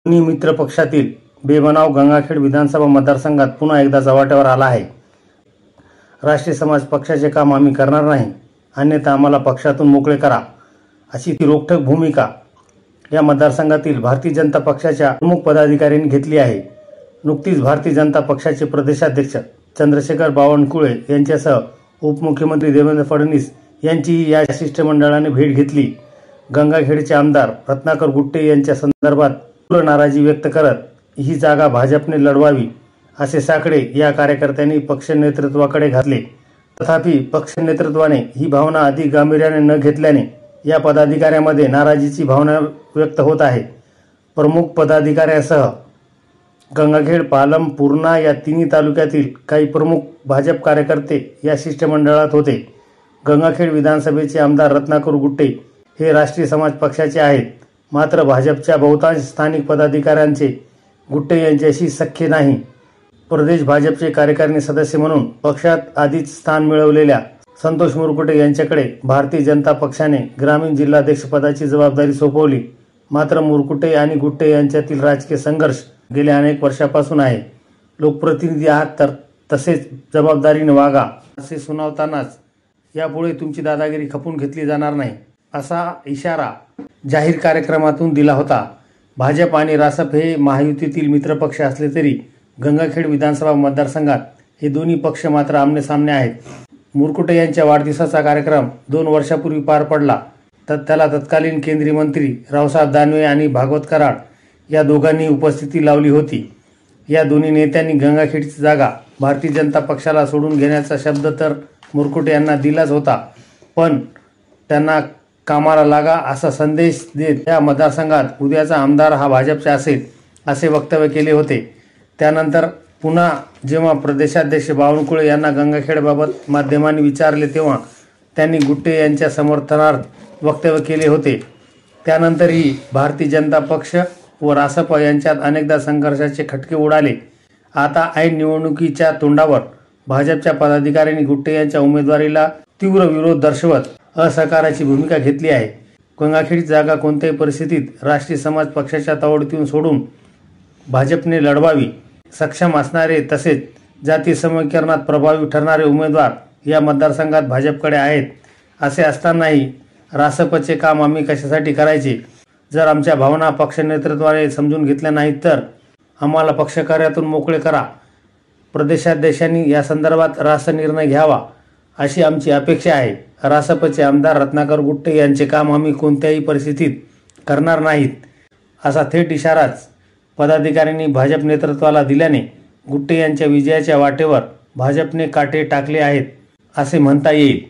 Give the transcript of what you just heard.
दोन्ही मित्र पक्षातील बेबनाव गंगाखेड विधानसभा मतदारसंघात पुन्हा एकदा चव्हाट्यावर आला आहे। राष्ट्रीय समाज पक्षाचे काम आम्ही करणार नाही, अन्यथा आम्हाला पक्षातून मोकळे करा, अशी ती रोखठोक भूमिका या मतदारसंघातील भारतीय जनता पक्षाच्या प्रमुख पदाधिकाऱ्यांनी घेतली आहे। नुकतीच भारतीय जनता पक्षाचे प्रदेशाध्यक्ष चंद्रशेखर बावनकुळे यांच्यासह उपमुख्यमंत्री देवेंद्र फडणवीस यांची या शिष्टमंडळाने भेट घेतली। गंगाखेडचे आमदार रत्नाकर गुट्टे यांच्या संदर्भात तीव्र नाराजी व्यक्त करत ही जागा भाजपने लढवावी असे साकडे या कार्यकर्त्यांनी पक्ष नेतृत्वाकडे घातले। तथापि पक्ष नेतृत्वाने ही भावना अधिक गांभीर्याने न घेतल्याने या पदाधिकाऱ्यांमध्ये नाराजीची भावना व्यक्त होत आहे। प्रमुख पदाधिकाऱ्यांसह गंगाखेड, पालम, पूर्णा या तिन्ही तालुक्यातील काही प्रमुख भाजप कार्यकर्ते या शिष्टमंडळात होते। गंगाखेड विधानसभेचे आमदार रत्नाकर गुट्टे हे राष्ट्रीय समाज पक्षाचे आहेत, मात्र भाजपच्या बहुतांश स्थानिक पदाधिकाऱ्यांचे गुट्टे यांच्याशी सख्य नाही। प्रदेश भाजपचे कार्यकारिणी सदस्य म्हणून पक्षात आधीच स्थान मिळवलेल्या संतोष मुरकुटे यांच्याकडे भारतीय जनता पक्षाने ग्रामीण जिल्हाध्यक्ष पदाची जबाबदारी सोपवली। मात्र मुरकुटे आणि गुट्टे यांच्यातील राजकीय संघर्ष गेल्या अनेक वर्षापासून आहे। लोकप्रतिनिधी आहात तर तसेच जबाबदारीने वागा असे सुनावतानाच यापुढे तुमची दादागिरी खपून घेतली जाणार नाही, असा इशारा जाहीर कार्यक्रमातून दिला होता। भाजप आणि रासप हे महायुतीतील मित्रपक्ष असले तरी गंगाखेड विधानसभा मतदारसंघात हे दोन्ही पक्ष मात्र आमनेसामने आहेत। मुरकुटे यांच्या वाढदिवसाचा कार्यक्रम 2 वर्षापूर्वी पार पडला, तर त्याला तत्कालीन केंद्रीय मंत्री रावसाहेब दानवे आणि भागवत कराड या दोघांनी उपस्थिती लावली होती। या दोन्ही नेत्यांनी गंगाखेडची जागा भारतीय जनता पक्षाला सोडून घेण्याचा शब्द तर मुरकुटे यांना दिलाच होता, पण त्यांना कामाला लागा असा संदेश देत या मतदारसंघात उद्याचा आमदार हा भाजपचा असेल असे वक्तव्य केले होते। त्यानंतर पुन्हा जेव्हा प्रदेशाध्यक्ष बावनकुळे यांना गंगाखेडबाबत माध्यमांनी विचारले तेव्हा त्यांनी गुट्टे यांच्या समर्थनार्थ वक्तव्य केले होते। त्यानंतरही भारतीय जनता पक्ष व रासप यांच्यात अनेकदा संघर्षाचे खटके उडाले। आता ऐन निवडणुकीच्या तोंडावर भाजपच्या पदाधिकाऱ्यांनी गुट्टे यांच्या उमेदवारीला तीव्र विरोध दर्शवत असहकाराची भूमिका घेतली आहे। गंगाखेडची जागा कोणत्याही परिस्थितीत राष्ट्रीय समाज पक्षाच्या तावडीतून सोडून भाजपने लढवावी। सक्षम असणारे तसेच जाती समीकरणात प्रभावी ठरणारे उमेदवार या मतदारसंघात भाजपकडे आहेत। असे असतानाही रासपचे काम आम्ही कशासाठी करायचे? जर आमच्या भावना पक्ष नेतृत्वाने समजून घेतल्या नाहीत तर आम्हाला पक्षकार्यातून मोकळे करा। प्रदेशाध्यक्षांनी या संदर्भात रास्त निर्णय घ्यावा अशी आमची अपेक्षा आहे। रासपचे आमदार रत्नाकर गुट्टे यांचे काम आम्ही कोणत्याही परिस्थितीत करणार नाहीत, असा थेट इशाराच पदाधिकाऱ्यांनी भाजप नेतृत्वाला दिल्याने गुट्टे यांच्या विजयाच्या वाटेवर भाजपने काटे टाकले आहेत असे म्हणता येईल।